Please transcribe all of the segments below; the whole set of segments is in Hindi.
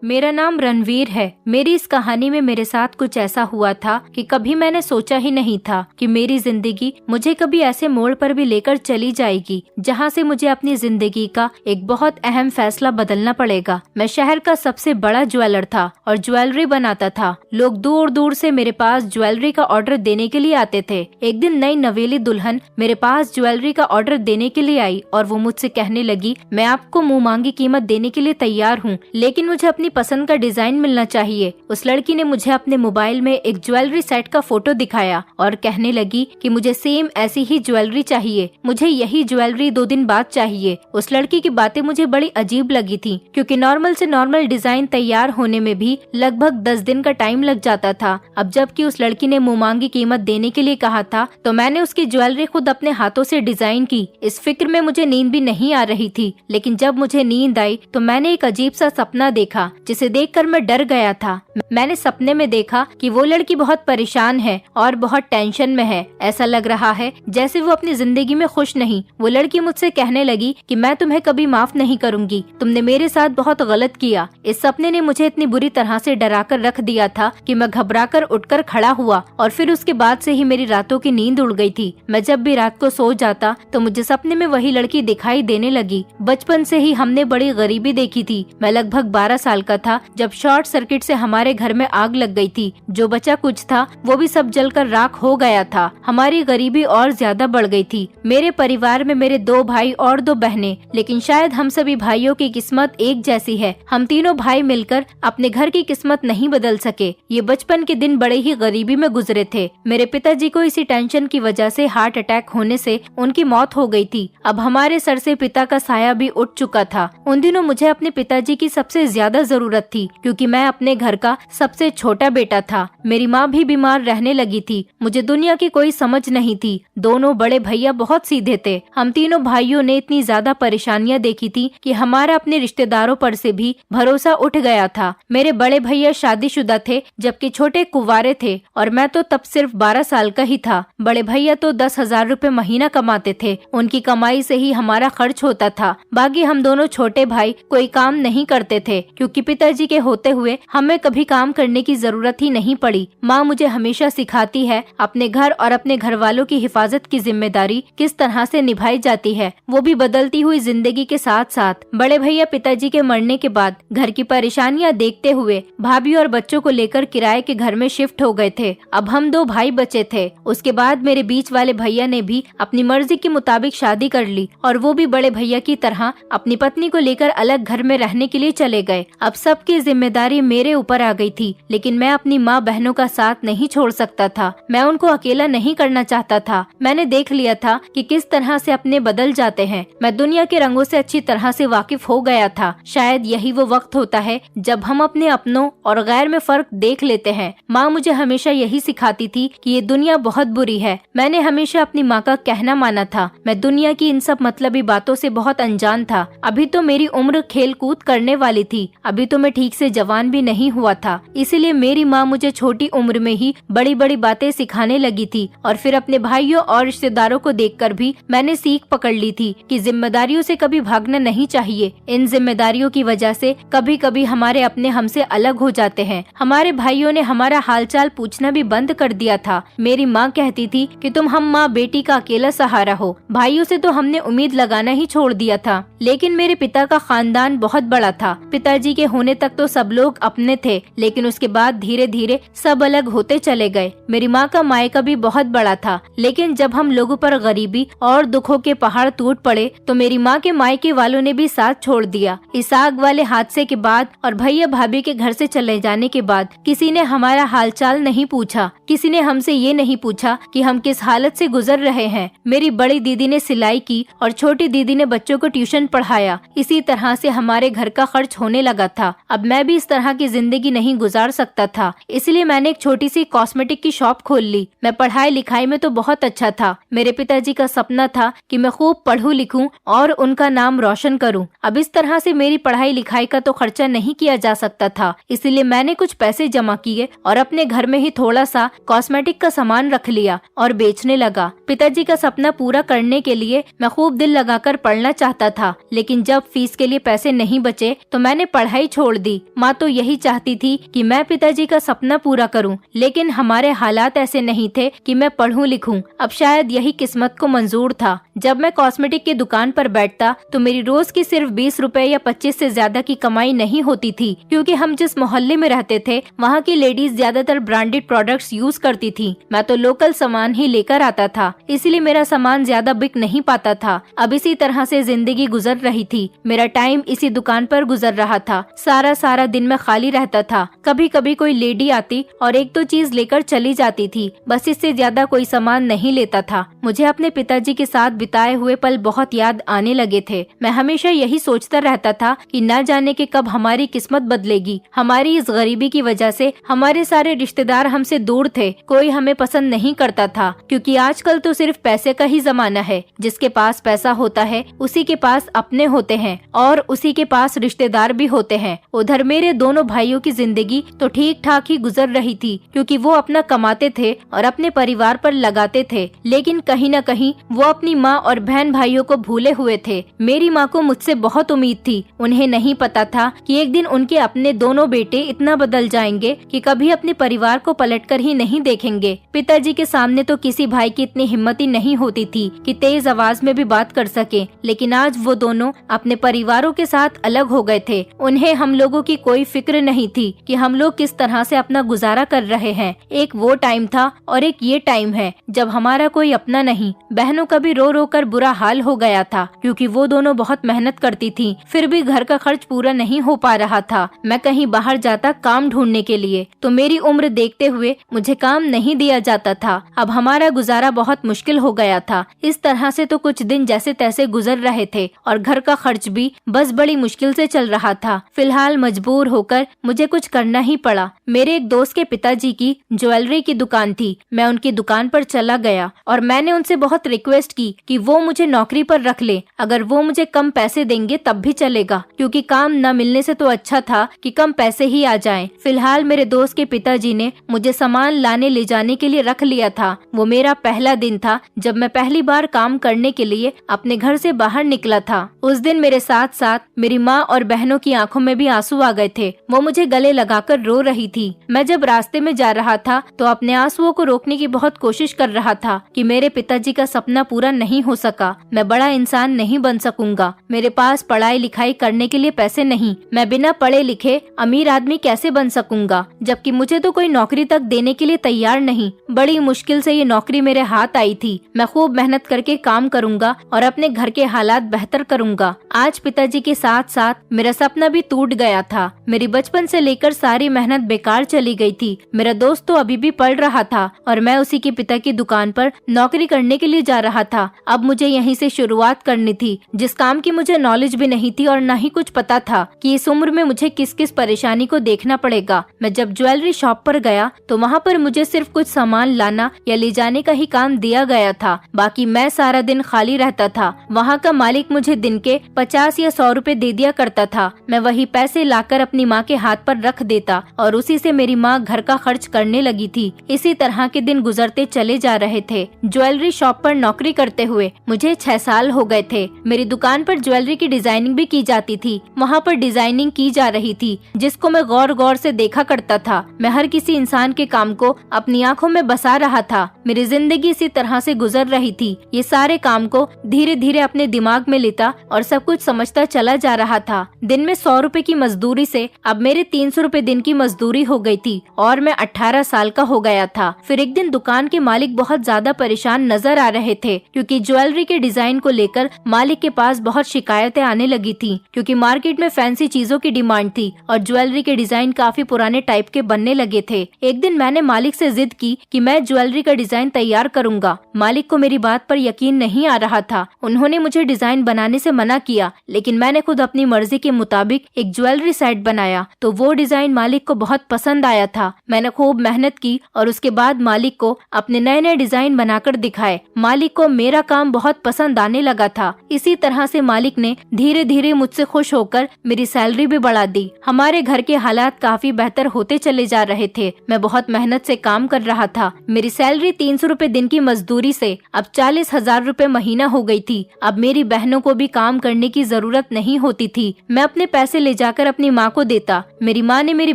मेरा नाम रणवीर है। मेरी इस कहानी में मेरे साथ कुछ ऐसा हुआ था कि कभी मैंने सोचा ही नहीं था कि मेरी जिंदगी मुझे कभी ऐसे मोड़ पर भी लेकर चली जाएगी जहाँ से मुझे अपनी जिंदगी का एक बहुत अहम फैसला बदलना पड़ेगा। मैं शहर का सबसे बड़ा ज्वेलर था और ज्वेलरी बनाता था। लोग दूर दूर से मेरे पास ज्वेलरी का ऑर्डर देने के लिए आते थे। एक दिन नई नवेली दुल्हन मेरे पास ज्वेलरी का ऑर्डर देने के लिए आई और वो मुझसे कहने लगी, मैं आपको मुंह मांगी कीमत देने के लिए तैयार हूँ, लेकिन मुझे अपनी पसंद का डिजाइन मिलना चाहिए। उस लड़की ने मुझे अपने मोबाइल में एक ज्वेलरी सेट का फोटो दिखाया और कहने लगी कि मुझे सेम ऐसी ही ज्वेलरी चाहिए, मुझे यही ज्वेलरी 2 दिन बाद चाहिए। उस लड़की की बातें मुझे बड़ी अजीब लगी थी, क्योंकि नॉर्मल से नॉर्मल डिजाइन तैयार होने में भी लगभग 10 दिन का टाइम लग जाता था। अब जबकि उस लड़की ने मुंह मांगी कीमत देने के लिए कहा था, तो मैंने उसकी ज्वेलरी खुद अपने हाथों से डिजाइन की। इस फिक्र में मुझे नींद भी नहीं आ रही थी, लेकिन जब मुझे नींद आई तो मैंने एक अजीब सा सपना देखा, जिसे देखकर मैं डर गया था। मैंने सपने में देखा कि वो लड़की बहुत परेशान है और बहुत टेंशन में है। ऐसा लग रहा है जैसे वो अपनी जिंदगी में खुश नहीं। वो लड़की मुझसे कहने लगी कि मैं तुम्हें कभी माफ नहीं करूंगी, तुमने मेरे साथ बहुत गलत किया। इस सपने ने मुझे इतनी बुरी तरह से डरा कर रख दिया था कि मैं घबराकर उठकर खड़ा हुआ और फिर उसके बाद से ही मेरी रातों की नींद उड़ गई थी। मैं जब भी रात को सो जाता तो मुझे सपने में वही लड़की दिखाई देने लगी। बचपन से ही हमने बड़ी गरीबी देखी थी। मैं लगभग 12 साल का था जब शॉर्ट सर्किट से हमारे घर में आग लग गई थी। जो बचा कुछ था वो भी सब जलकर राख हो गया था। हमारी गरीबी और ज्यादा बढ़ गई थी। मेरे परिवार में मेरे 2 भाई और 2 बहनें, लेकिन शायद हम सभी भाइयों की किस्मत एक जैसी है। हम तीनों भाई मिलकर अपने घर की किस्मत नहीं बदल सके। ये बचपन के दिन बड़े ही गरीबी में गुजरे थे। मेरे पिताजी को इसी टेंशन की वजह से हार्ट अटैक होने से उनकी मौत हो गई थी। अब हमारे सर से पिता का साया भी उठ चुका था। उन दिनों मुझे अपने पिताजी की सबसे ज्यादा जरूरत थी, क्योंकि मैं अपने घर का सबसे छोटा बेटा था। मेरी माँ भी बीमार रहने लगी थी। मुझे दुनिया की कोई समझ नहीं थी। दोनों बड़े भैया बहुत सीधे थे। हम तीनों भाइयों ने इतनी ज्यादा परेशानियां देखी थी कि हमारा अपने रिश्तेदारों पर से भी भरोसा उठ गया था। मेरे बड़े भैया शादीशुदा थे, जबकि छोटे कुंवारे थे और मैं तो तब सिर्फ 12 साल का ही था। बड़े भैया तो 10,000 रुपए महीना कमाते थे। उनकी कमाई से ही हमारा खर्च होता था। बाकी हम दोनों छोटे भाई कोई काम नहीं करते थे, क्योंकि पिताजी के होते हुए हमें कभी काम करने की जरूरत ही नहीं पड़ी। माँ मुझे हमेशा सिखाती है अपने घर और अपने घर वालों की हिफाजत की जिम्मेदारी किस तरह से निभाई जाती है, वो भी बदलती हुई जिंदगी के साथ साथ। बड़े भैया पिताजी के मरने के बाद घर की परेशानियां देखते हुए भाभी और बच्चों को लेकर किराए के घर में शिफ्ट हो गए थे। अब हम 2 भाई बचे थे। उसके बाद मेरे बीच वाले भैया ने भी अपनी मर्जी के मुताबिक शादी कर ली और वो भी बड़े भैया की तरह अपनी पत्नी को लेकर अलग घर में रहने के लिए चले गए। अब सबकी जिम्मेदारी मेरे ऊपर आ गई थी, लेकिन मैं अपनी माँ बहनों का साथ नहीं छोड़ सकता था। मैं उनको अकेला नहीं करना चाहता था। मैंने देख लिया था कि किस तरह से अपने बदल जाते हैं। मैं दुनिया के रंगों से अच्छी तरह से वाकिफ हो गया था। शायद यही वो वक्त होता है जब हम अपने अपनों और गैर में फर्क देख लेते हैं। माँ मुझे हमेशा यही सिखाती थी कि ये दुनिया बहुत बुरी है। मैंने हमेशा अपनी माँ का कहना माना था। मैं दुनिया की इन सब मतलबी बातों से बहुत अनजान था। अभी तो मेरी उम्र खेल कूद करने वाली थी। अभी तो मैं ठीक से जवान भी नहीं हुआ था। इसीलिए मेरी माँ मुझे छोटी उम्र में ही बड़ी बड़ी बातें सिखाने लगी थी। और फिर अपने भाइयों और रिश्तेदारों को देखकर भी मैंने सीख पकड़ ली थी कि जिम्मेदारियों से कभी भागना नहीं चाहिए। इन जिम्मेदारियों की वजह से कभी कभी हमारे अपने हमसे अलग हो जाते हैं। हमारे भाइयों ने हमारा हालचाल पूछना भी बंद कर दिया था। मेरी माँ कहती थी कि तुम हम माँ बेटी का अकेला सहारा हो। भाइयों से तो हमने उम्मीद लगाना ही छोड़ दिया था। लेकिन मेरे पिता का खानदान बहुत बड़ा था। पिताजी के होने तक तो सब लोग अपने थे, लेकिन उसके बाद धीरे धीरे सब अलग होते चले गए। मेरी माँ का मायका भी बहुत बड़ा था, लेकिन जब हम लोगों पर गरीबी और दुखों के पहाड़ टूट पड़े तो मेरी माँ के मायके वालों ने भी साथ छोड़ दिया। इस आग वाले हादसे के बाद और भैया भाभी के घर से चले जाने के बाद किसी ने हमारा हालचाल नहीं पूछा। किसी ने हमसे ये नहीं पूछा कि हम किस हालत से गुजर रहे हैं। मेरी बड़ी दीदी ने सिलाई की और छोटी दीदी ने बच्चों को ट्यूशन पढ़ाया। इसी तरह से हमारे घर का खर्च होने लगा था। अब मैं भी इस तरह की जिंदगी नहीं गुजार सकता था, इसलिए मैंने एक छोटी सी कॉस्मेटिक की शॉप खोल ली। मैं पढ़ाई लिखाई में तो बहुत अच्छा था। मेरे पिताजी का सपना था कि मैं खूब पढ़ूं लिखूं और उनका नाम रोशन करूं। अब इस तरह से मेरी पढ़ाई लिखाई का तो खर्चा नहीं किया जा सकता था, इसलिए मैंने कुछ पैसे जमा किए और अपने घर में ही थोड़ा सा कॉस्मेटिक का सामान रख लिया और बेचने लगा। पिताजी का सपना पूरा करने के लिए मैं खूब दिल लगाकर पढ़ना चाहता था, लेकिन जब फीस के लिए पैसे नहीं बचे तो मैंने पढ़ाई छोड़ दी। माँ तो यही चाहती थी कि मैं पिताजी का सपना पूरा करूं, लेकिन हमारे हालात ऐसे नहीं थे कि मैं पढ़ूं लिखूं। अब शायद यही किस्मत को मंजूर था। जब मैं कॉस्मेटिक की दुकान पर बैठता तो मेरी रोज की सिर्फ 20 रुपए या 25 से ज्यादा की कमाई नहीं होती थी, क्योंकि हम जिस मोहल्ले में रहते थे वहाँ की लेडीज ज्यादातर ब्रांडेड प्रोडक्ट्स यूज करती थी। मैं तो लोकल सामान ही लेकर आता था, इसलिए मेरा सामान ज्यादा बिक नहीं पाता था। अब इसी तरह से जिंदगी गुजर रही थी। मेरा टाइम इसी दुकान पर गुजर रहा था। सारा सारा दिन मैं खाली रहता था। कभी कभी कोई लेडी आती और एक दो चीज लेकर चली जाती थी, बस इससे ज्यादा कोई सामान नहीं लेता था। मुझे अपने पिताजी के साथ बिताए हुए पल बहुत याद आने लगे थे। मैं हमेशा यही सोचता रहता था कि न जाने के कब हमारी किस्मत बदलेगी। हमारी इस गरीबी की वजह से हमारे सारे रिश्तेदार हमसे दूर थे। कोई हमें पसंद नहीं करता था, क्योंकि आजकल तो सिर्फ पैसे का ही जमाना है। जिसके पास पैसा होता है उसी के पास अपने होते हैं और उसी के पास रिश्तेदार भी होते हैं। उधर मेरे दोनों भाइयों की जिंदगी तो ठीक ठाक ही गुजर रही थी, क्योंकि वो अपना कमाते थे और अपने परिवार पर लगाते थे। लेकिन कहीं न कहीं वो अपनी माँ और बहन भाइयों को भूले हुए थे। मेरी माँ को मुझसे बहुत उम्मीद थी। उन्हें नहीं पता था कि एक दिन उनके अपने दोनों बेटे इतना बदल जाएंगे कि कभी अपने परिवार को पलटकर ही नहीं देखेंगे। पिताजी के सामने तो किसी भाई की इतनी हिम्मत ही नहीं होती थी कि तेज आवाज में भी बात कर सके, लेकिन आज वो दोनों अपने परिवारों के साथ अलग हो गए थे। उन्हें हम लोगों की कोई फिक्र नहीं थी कि हम लोग किस तरह से अपना गुजारा कर रहे हैं। एक वो टाइम था और एक ये टाइम है जब हमारा कोई अपना नहीं। बहनों का भी रो रो कर बुरा हाल हो गया था, क्योंकि वो दोनों बहुत मेहनत करती थी, फिर भी घर का खर्च पूरा नहीं हो पा रहा था। मैं कहीं बाहर जाता काम ढूंढने के लिए तो मेरी उम्र देखते हुए मुझे काम नहीं दिया जाता था। अब हमारा गुजारा बहुत मुश्किल हो गया था। इस तरह से तो कुछ दिन जैसे तैसे गुजर रहे थे और घर का खर्च भी बस बड़ी मुश्किल से चल रहा था। फिलहाल मजबूर होकर मुझे कुछ करना ही पड़ा। मेरे एक दोस्त के पिताजी की ज्वेलरी की दुकान थी। मैं उनकी दुकान पर चला गया और मैंने उनसे बहुत रिक्वेस्ट की कि वो मुझे नौकरी पर रख ले। अगर वो मुझे कम पैसे देंगे तब भी चलेगा, क्योंकि काम न मिलने से तो अच्छा था कि कम पैसे ही आ जाएं। फिलहाल मेरे दोस्त के पिताजी ने मुझे सामान लाने ले जाने के लिए रख लिया था। वो मेरा पहला दिन था जब मैं पहली बार काम करने के लिए अपने घर से बाहर निकला था। उस दिन मेरे साथ साथ मेरी माँ और बहनों की आंखों में भी आंसू आ गए थे। वो मुझे गले लगाकर रो रही थी। मैं जब रास्ते में जा रहा था तो अपने आंसुओं को रोकने की बहुत कोशिश कर रहा था कि मेरे पिताजी का सपना पूरा नहीं हो सका। मैं बड़ा इंसान नहीं बन सकूंगा। मेरे पास पढ़ाई लिखाई करने के लिए पैसे नहीं। मैं बिना पढ़े लिखे अमीर आदमी कैसे बन सकूंगा, जबकि मुझे तो कोई नौकरी तक देने के लिए तैयार नहीं। बड़ी मुश्किल से ये नौकरी मेरे हाथ आई थी। मैं खूब मेहनत करके काम करूंगा और अपने घर के हालात बेहतर करूंगा। आज पिताजी के साथ साथ मेरा सपना भी टूट गया था। मेरी बचपन से लेकर सारी मेहनत बेकार चली गई थी। मेरा दोस्त तो अभी भी पढ़ रहा था और मैं उसी के पिता की दुकान पर नौकरी करने के लिए जा रहा था। अब मुझे यहीं से शुरुआत करनी थी, जिस काम की मुझे नॉलेज भी नहीं थी और न ही कुछ पता था कि इस उम्र में मुझे किस किस परेशानी को देखना पड़ेगा। मैं जब ज्वेलरी शॉप पर गया तो वहाँ पर मुझे सिर्फ कुछ सामान लाना या ले जाने का ही काम दिया गया था। बाकी मैं सारा दिन खाली रहता था। वहाँ का मालिक मुझे दिन के 50 या 100 रुपए दे दिया करता था। मैं वही पैसे लाकर अपनी माँ के हाथ पर रख देता और उसी से मेरी माँ घर का खर्च करने लगी थी। इसी तरह के दिन गुजरते चले जा रहे थे। ज्वेलरी शॉप पर नौकरी करते हुए मुझे 6 साल हो गए थे। मेरी दुकान पर ज्वेलरी की डिजाइनिंग भी की जाती थी। वहाँ पर डिजाइनिंग की जा रही थी, जिसको मैं गौर गौर से देखा करता था। मैं हर किसी इंसान के काम को अपनी आंखों में बसा रहा था। मेरी जिंदगी इसी तरह से गुजर रही थी। ये सारे काम को धीरे धीरे अपने दिमाग में लेता और सब कुछ समझता चला जा रहा था। दिन में 100 रुपए की मजदूरी से अब मेरे 300 रुपए दिन की मजदूरी हो गई थी और मैं 18 साल का हो गया था। फिर एक दिन दुकान के मालिक बहुत ज्यादा परेशान नजर आ रहे थे, क्योंकि ज्वेलरी के डिजाइन को लेकर मालिक के पास बहुत शिकायतें आने लगी थी, क्योंकि मार्केट में फैंसी चीजों की डिमांड थी और ज्वेलरी के डिजाइन काफी पुराने टाइप के बनने लगे थे। एक दिन मैंने मालिक से जिद की कि मैं ज्वेलरी का डिजाइन तैयार करूंगा। मालिक को मेरी बात पर यकीन नहीं आ रहा था। उन्होंने मुझे डिजाइन बनाने से मना किया, लेकिन मैंने खुद अपनी मर्जी के मुताबिक एक ज्वेलरी सेट बनाया तो वो डिजाइन मालिक को बहुत पसंद आया था। मैंने खूब मेहनत की और उसके बाद मालिक को अपने नए नए डिजाइन बनाकर दिखाए। मालिक को मेरा काम बहुत पसंद आने लगा था। इसी तरह से मालिक ने धीरे धीरे मुझसे खुश होकर मेरी सैलरी भी बढ़ा दी। हमारे घर के हालात काफी बेहतर होते चले जा रहे थे। मैं बहुत मेहनत से काम कर रहा था। मेरी सैलरी 300 रुपए दिन की मजदूरी से अब 40,000 रुपए महीना हो गई थी। अब मेरी बहनों को भी काम करने की जरूरत नहीं होती थी। मैं अपने पैसे ले जाकर अपनी माँ को देता। मेरी माँ ने मेरी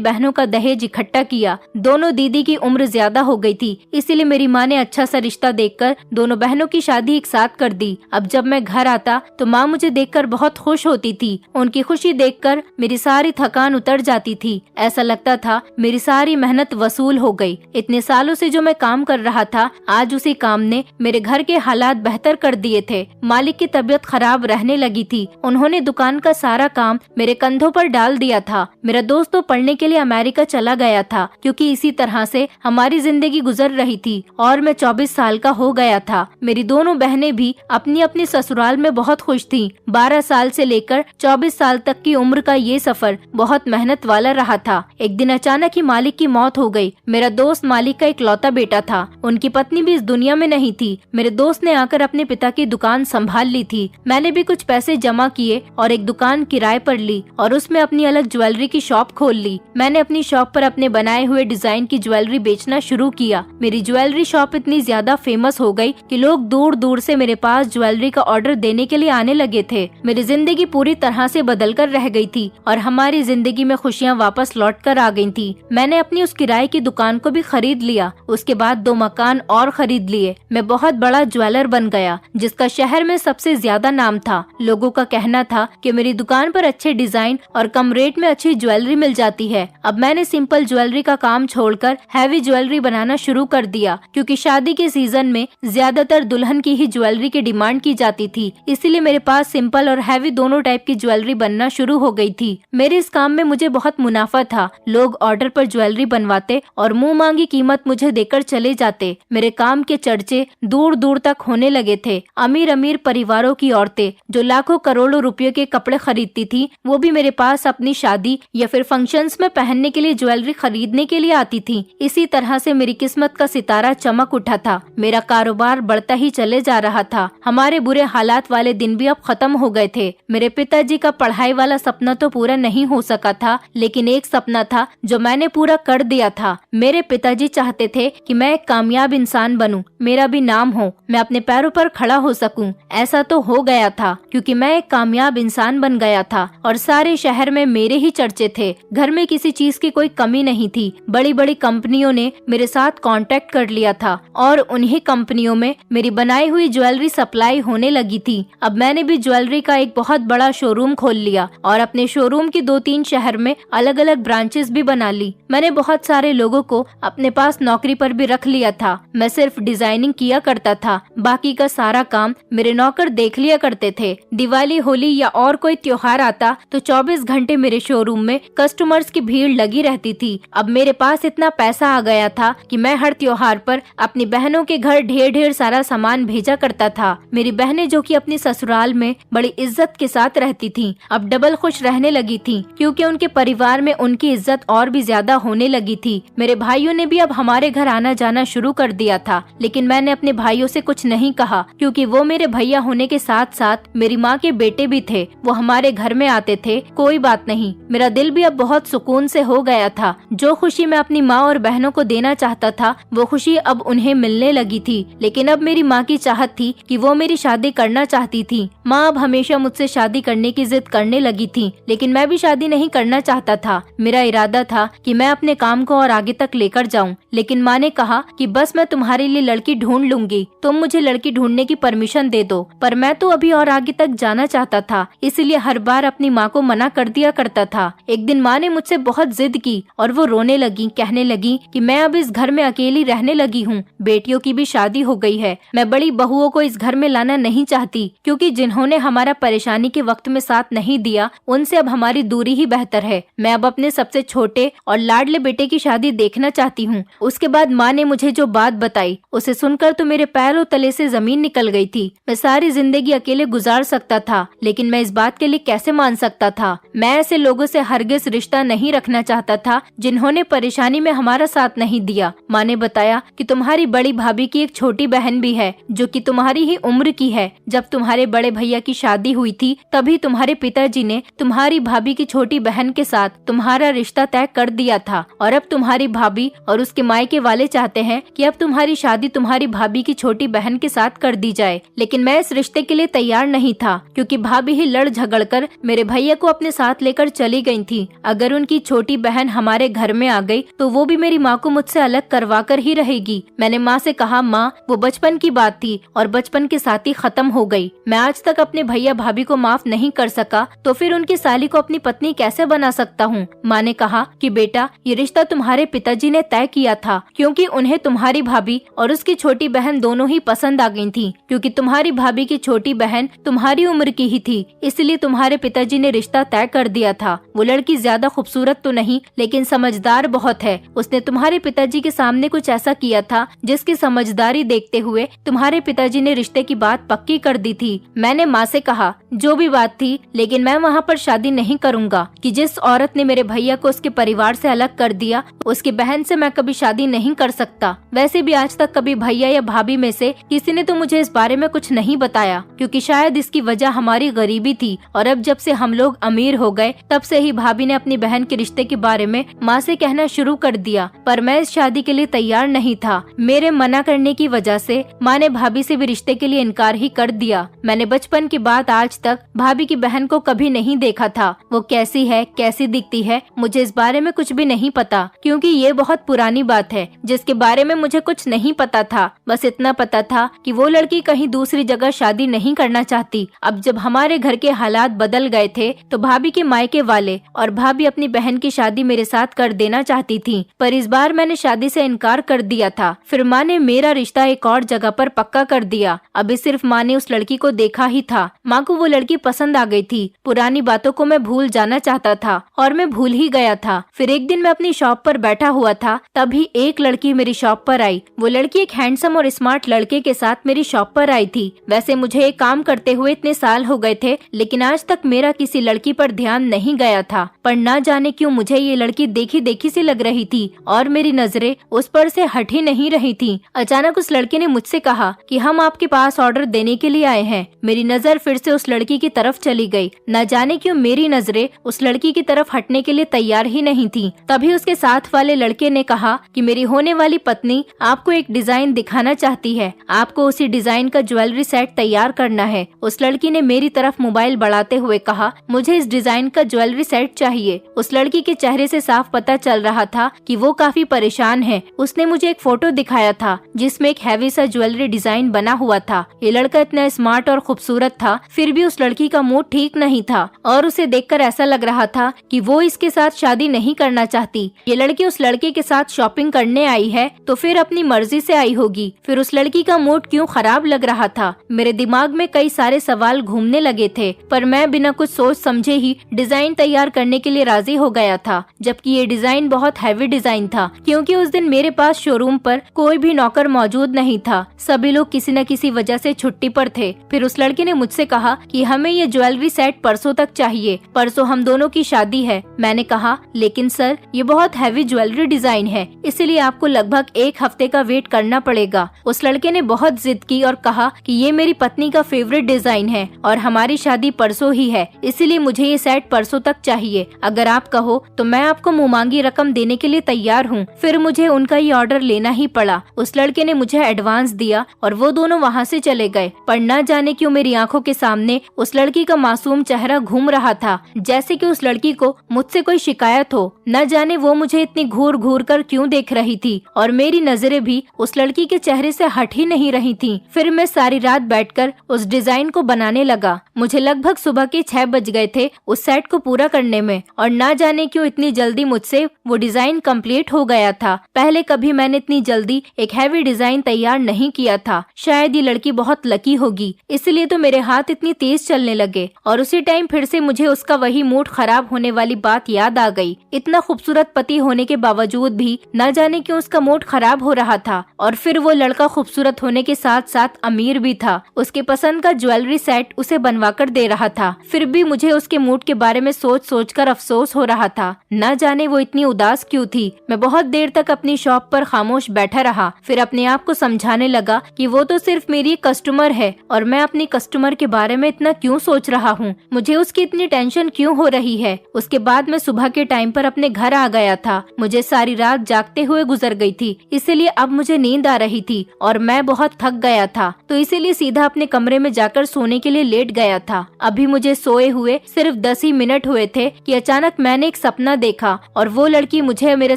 बहनों का दहेज इकट्ठा किया। दोनों दीदी की उम्र ज्यादा हो गई थी, इसीलिए मेरी माँ ने अच्छा सा रिश्ता देखकर दोनों बहनों की शादी एक साथ कर दी। अब जब मैं घर आता तो माँ मुझे देखकर बहुत खुश होती थी। उनकी खुशी देखकर मेरी सारी थकान उतर जाती थी। ऐसा लगता था मेरी सारी मेहनत वसूल हो गई। इतने सालों से जो मैं काम कर रहा था, आज उसी काम ने मेरे घर के हालात बेहतर कर दिए थे। मालिक की तबीयत खराब रहने लगी थी। उन्होंने दुकान का सारा काम मेरे कंधों पर डाल दिया था। मेरा दोस्त तो पढ़ने के लिए अमेरिका चला गया था, क्योंकि इसी तरह से हमारी जिंदगी गुजर रही थी और मैं 24 साल का हो गया था। मेरी दोनों बहनें भी अपनी अपनी ससुराल में बहुत खुश थीं। 12 साल से लेकर 24 साल तक की उम्र का ये सफर बहुत मेहनत वाला रहा था। एक दिन अचानक ही मालिक की मौत हो गई। मेरा दोस्त मालिक का इकलौता बेटा था। उनकी पत्नी भी इस दुनिया में नहीं थी। मेरे दोस्त ने आकर अपने पिता की दुकान संभाल ली थी। मैंने भी कुछ पैसे जमा किए और एक दुकान किराए पर ली और उसमें अपनी अलग ज्वेलरी की शॉप खोल ली। मैंने अपनी शॉप पर अपने बनाए हुए डिजाइन की ज्वेलरी बेचना शुरू किया। मेरी ज्वेलरी शॉप इतनी ज्यादा फेमस हो गई कि लोग दूर दूर से मेरे पास ज्वेलरी का ऑर्डर देने के लिए आने लगे थे। मेरी जिंदगी पूरी तरह से बदल कर रह गई थी और हमारी जिंदगी में खुशियाँ वापस लौट कर आ गई थी। मैंने अपनी उस किराए की दुकान को भी खरीद लिया। उसके बाद 2 मकान और खरीद लिए। मैं बहुत बड़ा ज्वेलर बन गया, जिसका शहर में सबसे ज्यादा नाम था। लोगों का कहना था कि मेरी दुकान पर अच्छे डिजाइन और कम रेट में अच्छी ज्वेलरी मिल जाती है। अब मैंने सिंपल ज्वेलरी का काम छोड़कर हैवी ज्वेलरी बनाना शुरू कर दिया, क्योंकि शादी के सीजन में ज्यादातर दुल्हन की ही ज्वेलरी की डिमांड की जाती थी। इसीलिए मेरे पास सिंपल और हैवी दोनों टाइप की ज्वेलरी बनना शुरू हो गई थी। मेरे इस काम में मुझे बहुत मुनाफा था। लोग ऑर्डर पर ज्वेलरी बनवाते और मुंह मांगी कीमत मुझे देकर चले जाते। मेरे काम के चर्चे दूर दूर तक होने लगे थे। अमीर अमीर परिवारों की औरतें जो लाखों करोड़ों रुपयों के कपड़े खरीदती थी, वो भी मेरे पास अपनी शादी या फिर फंक्शंस में पहनने के लिए ज्वेलरी खरीदने के लिए आती थी। इसी तरह से मेरी किस्मत का सितारा चमक उठा था। मेरा कारोबार बढ़ता ही चले जा रहा था। हमारे बुरे हालात वाले दिन भी अब खत्म हो गए थे। मेरे पिताजी का पढ़ाई वाला सपना तो पूरा नहीं हो सका था, लेकिन एक सपना था जो मैंने पूरा कर दिया था। मेरे पिताजी चाहते थे कि मैं एक कामयाब इंसान बनूं, मेरा भी नाम हो, मैं अपने पैरों पर खड़ा हो सकूं। ऐसा तो हो गया था, क्योंकि मैं एक कामयाब इंसान बन गया था और सारे शहर में मेरे ही चर्चे थे। घर में किसी चीज की कोई कमी नहीं थी। बड़ी बड़ी कंपनियों ने मेरे साथ कांटेक्ट कर लिया था और उन्हीं कंपनियों में मेरी बनाई हुई ज्वेलरी सप्लाई होने लगी थी। अब मैंने भी ज्वेलरी का एक बहुत बड़ा शोरूम खोल लिया और अपने शोरूम की 2-3 शहर में अलग अलग ब्रांचेस भी बना ली। मैंने बहुत सारे लोगों को अपने पास नौकरी पर भी रख लिया था। मैं सिर्फ डिजाइनिंग किया करता था, बाकी का सारा काम मेरे नौकर देख लिया करते थे। दिवाली, होली या और कोई त्योहार आता तो 24 घंटे मेरे शोरूम में कस्टमर्स की भीड़ लगी रहती थी। अब मेरे पास इतना पैसा आ गया था कि मैं हर त्योहार पर अपनी बहनों के घर ढेर ढेर सारा सामान भेजा करता था। मेरी बहनें जो कि अपनी ससुराल में बड़ी इज्जत के साथ रहती थीं, अब डबल खुश रहने लगी थीं, क्योंकि उनके परिवार में उनकी इज्जत और भी ज्यादा होने लगी थी। मेरे भाइयों ने भी अब हमारे घर आना जाना शुरू कर दिया था, लेकिन मैंने अपने भाइयों से कुछ नहीं कहा, क्योंकि वो मेरे भैया होने के साथ साथ मेरी माँ के बेटे भी थे। वो हमारे घर में आते थे। कोई बात नहीं, मेरा दिल भी अब बहुत सुकून से हो गया था। जो खुशी मैं अपनी माँ और बहनों को देना चाहता था, वो खुशी अब उन्हें मिलने लगी थी। लेकिन अब मेरी माँ की चाहत थी कि वो मेरी शादी करना चाहती थी। माँ अब हमेशा मुझसे शादी करने की जिद करने लगी थी, लेकिन मैं भी शादी नहीं करना चाहता था। मेरा इरादा था कि मैं अपने काम को और आगे तक लेकर जाऊं, लेकिन माँ ने कहा कि बस मैं तुम्हारे लिए लड़की ढूंढ लूंगी, तुम मुझे लड़की ढूंढने की परमिशन दे दो। पर मैं तो अभी और आगे तक जाना चाहता था, इसलिए हर बार अपनी माँ को मना कर दिया करता था। एक दिन माँ ने मुझसे बहुत जिद की और वो रोने लगी, कहने लगी कि मैं अब इस घर में अकेली रहने लगी हूँ। बेटियों की भी शादी हो गई है। मैं बड़ी बहुओं को इस घर में लाना नहीं चाहती, क्योंकि जिन्होंने हमारा परेशानी के वक्त में साथ नहीं दिया, उनसे अब हमारी दूरी ही बेहतर है। मैं अब अपने सबसे छोटे और लाडले बेटे की शादी देखना चाहती हूँ। उसके बाद माँ ने मुझे जो बात बताई, उसे सुनकर तो मेरे पैरों तले से जमीन निकल गई थी। मैं सारी जिंदगी अकेले गुजार सकता था, लेकिन मैं इस बात के लिए कैसे मान सकता था। मैं ऐसे लोगों से हरगिज रिश्ता नहीं रखना चाहता था जिन्होंने परेशानी में हमारा साथ नहीं दिया। माँ ने बताया कि तुम्हारी बड़ी भाभी की एक छोटी बहन भी है, जो कि तुम्हारी ही उम्र की है। जब तुम्हारे बड़े भैया की शादी हुई थी, तभी तुम्हारे पिताजी ने तुम्हारी भाभी की छोटी बहन के साथ तुम्हारा रिश्ता तय कर दिया था, और अब तुम्हारी भाभी और उसके मायके वाले चाहते हैं कि अब तुम्हारी शादी तुम्हारी भाभी की छोटी बहन के साथ कर दी जाए। लेकिन मैं इस रिश्ते के लिए तैयार नहीं था, क्योंकि भाभी ही लड़ झगड़ कर मेरे भैया को अपने साथ लेकर चली गई थी। अगर उनकी छोटी बहन हमारे घर में आ गई तो वो भी मेरी माँ को मुझसे अलग करवा कर ही रहेगी। मैंने माँ से कहा, माँ वो बचपन की बात थी और बचपन के साथ ही खत्म हो गई। मैं आज तक अपने भैया भाभी को माफ नहीं कर सका तो फिर उनकी साली को अपनी पत्नी कैसे बना सकता हूँ। माँ ने कहा कि बेटा ये रिश्ता तुम्हारे पिताजी ने तय किया था क्योंकि उन्हें तुम्हारी भाभी और उसकी छोटी बहन दोनों ही पसंद आ गई थी। क्योंकि तुम्हारी भाभी की छोटी बहन तुम्हारी उम्र की ही थी, इसलिए तुम्हारे पिताजी ने रिश्ता तय कर दिया था। वो लड़की ज्यादा खूबसूरत तो नहीं लेकिन समझदार बहुत है। उसने तुम्हारे पिताजी के सामने कुछ ऐसा किया था जिसकी समझदारी देखते हुए तुम्हारे पिताजी ने रिश्ते की बात पक्की कर दी थी। मैंने माँ से कहा, जो भी बात थी लेकिन मैं वहाँ पर शादी नहीं करूँगा कि जिस औरत ने मेरे भैया को उसके परिवार से अलग कर दिया उसकी बहन से मैं कभी शादी नहीं कर सकता। वैसे भी आज तक कभी भैया या भाभी में से किसी ने तो मुझे इस बारे में कुछ नहीं बताया क्योंकि शायद इसकी वजह हमारी गरीबी थी। और अब जब से हम लोग अमीर हो गए तब से ही भाभी ने अपनी बहन के रिश्ते के बारे में माँ से कहना शुरू कर दिया। पर मैं इस शादी के लिए तैयार नहीं था। मेरे मना करने की वजह से माँ ने भाभी से भी रिश्ते के लिए इनकार ही कर दिया। मैंने बचपन के बाद आज तक भाभी की बहन को कभी नहीं देखा था। वो कैसी है, कैसी दिखती है, मुझे इस बारे में कुछ भी नहीं पता क्योंकि ये बहुत पुरानी बात है जिसके बारे में मुझे कुछ नहीं पता था। बस इतना पता था कि वो लड़की कहीं दूसरी जगह शादी नहीं करना चाहती। अब जब हमारे घर के हालात बदल गए थे तो भाभी के मायके वाले और भाभी अपनी बहन की शादी मेरे साथ कर देना चाहती थी, पर इस बार मैंने शादी से इनकार कर दिया था। फिर माँ ने मेरा रिश्ता एक और जगह पर पक्का कर दिया। अभी सिर्फ माँ ने उस लड़की को देखा ही था। माँ को वो लड़की पसंद आ गई थी। पुरानी बातों को मैं भूल जाना चाहता था और मैं भूल ही गया था। फिर एक दिन मैं अपनी शॉप पर बैठा हुआ था, तभी एक लड़की मेरी शॉप पर आई। वो लड़की एक हैंडसम और स्मार्ट लड़के के साथ मेरी शॉप पर आई थी। वैसे मुझे एक काम करते हुए इतने साल हो गए थे लेकिन आज तक मेरा किसी लड़की पर ध्यान नहीं गया था। पर ना जाने क्यों मुझे ये लड़की देखी देखी सी लग रही थी और मेरी नजरें उस पर से हट ही नहीं रही थी। अचानक उस लड़के ने मुझसे कहा कि हम आपके पास ऑर्डर देने के लिए आए हैं। मेरी नजर फिर से उस लड़की की तरफ चली गई। न जाने क्यों मेरी नजरें उस लड़की की तरफ हटने के लिए तैयार ही नहीं थी। तभी उसके साथ वाले लड़के ने कहा कि मेरी होने वाली पत्नी आपको एक डिजाइन दिखाना चाहती है, आपको उसी डिजाइन का ज्वेलरी सेट तैयार करना है। उस लड़की ने मेरी तरफ मोबाइल बढ़ाते हुए कहा, मुझे इस डिजाइन का ज्वेलरी सेट चाहिए। उस लड़की के चेहरे से साफ पता चल रहा था कि वो काफी परेशान है। उसने मुझे एक फोटो दिखाया था जिसमें एक हैवी सा ज्वेलरी डिजाइन बना हुआ था। ये लड़का इतना स्मार्ट और खूबसूरत था, फिर भी उस लड़की का मूड ठीक नहीं था और उसे देखकर ऐसा लग रहा था कि वो इसके साथ शादी नहीं करना चाहती। ये लड़की उस लड़के के साथ शॉपिंग करने आई है तो फिर अपनी मर्जी से आई होगी। फिर उस लड़की का मूड क्यों खराब लग रहा था। मेरे दिमाग में कई सारे सवाल घूमने लगे थे, पर मैं बिना कुछ सोच समझे ही डिजाइन तैयार करने के लिए राजी हो गया था। जबकि ये डिजाइन बहुत हैवी डिजाइन था क्योंकि उस दिन मेरे पास शोरूम पर कोई भी नौकर मौजूद नहीं था। सभी लोग किसी न किसी वजह से छुट्टी पर थे। फिर उस लड़के ने मुझसे कहा कि हमें ये ज्वेलरी सेट परसों तक चाहिए, परसों हम दोनों की शादी है। मैंने कहा, लेकिन सर ये बहुत हैवी ज्वेलरी डिजाइन है, इसलिए आपको लगभग एक हफ्ते का वेट करना पड़ेगा। उस लड़के ने बहुत जिद की और कहा कि ये मेरी पत्नी का फेवरेट डिजाइन है और हमारी शादी परसों ही है, इसीलिए मुझे ये सेट परसों तक चाहिए। अगर आप कहो तो मैं आपको मुंहमांगी रकम देने के लिए तैयार हूँ। फिर मुझे उनका ये ऑर्डर लेना ही पड़ा। उस लड़के ने मुझे एडवांस दिया और वो दोनों वहाँ से चले गए। पर न जाने क्यों मेरी आंखों के सामने उस लड़की का मासूम चेहरा घूम रहा था, जैसे कि उस लड़की को मुझसे कोई शिकायत हो। न जाने वो मुझे इतनी घूर घूर कर क्यों देख रही थी और मेरी नजरें भी उस लड़की के चेहरे से हट ही नहीं रही थी। फिर मैं सारी रात बैठकर उस डिजाइन को बनाने लगा। मुझे लगभग सुबह के 6 बज गए थे उस सेट को पूरा करने में और ना जाने क्यों इतनी जल्दी मुझसे वो डिजाइन कंप्लीट हो गया था। पहले कभी मैंने इतनी जल्दी एक हैवी डिजाइन तैयार नहीं किया था। शायद ये लड़की बहुत लकी होगी, इसलिए तो मेरे हाथ इतनी तेज चलने लगे। और उसी टाइम फिर से मुझे उसका वही मूड खराब होने वाली बात याद आ गई। इतना खूबसूरत पति होने के बावजूद भी न जाने क्यों उसका मूड खराब हो रहा था। और फिर वो लड़का खूबसूरत होने के साथ साथ अमीर भी था। उसके पसंद का ज्वेलरी सेट उसे बनवा कर दे रहा था। फिर भी मुझे उसके मूड के बारे में सोच सोच कर अफसोस हो रहा था। न जाने वो इतनी उदास क्यों थी। मैं बहुत देर तक अपनी शॉप पर खामोश बैठा रहा। फिर अपने आप को समझाने लगा कि वो तो सिर्फ मेरी कस्टमर है और मैं अपनी कस्टमर के बारे में इतना क्यों सोच रहा हूँ, मुझे उसकी इतनी टेंशन क्यों हो रही है। उसके बाद मैं सुबह के टाइम पर अपने घर आ गया था। मुझे सारी रात जागते हुए गुजर गई थी, इसीलिए अब मुझे नींद आ रही थी और मैं बहुत थक गया था, तो इसीलिए सीधा अपने कमरे में जाकर सोने के लिए लेट गया था। अभी मुझे सोए हुए सिर्फ 10 ही मिनट हुए थे कि अचानक मैंने एक सपना देखा और वो लड़की मुझे मेरे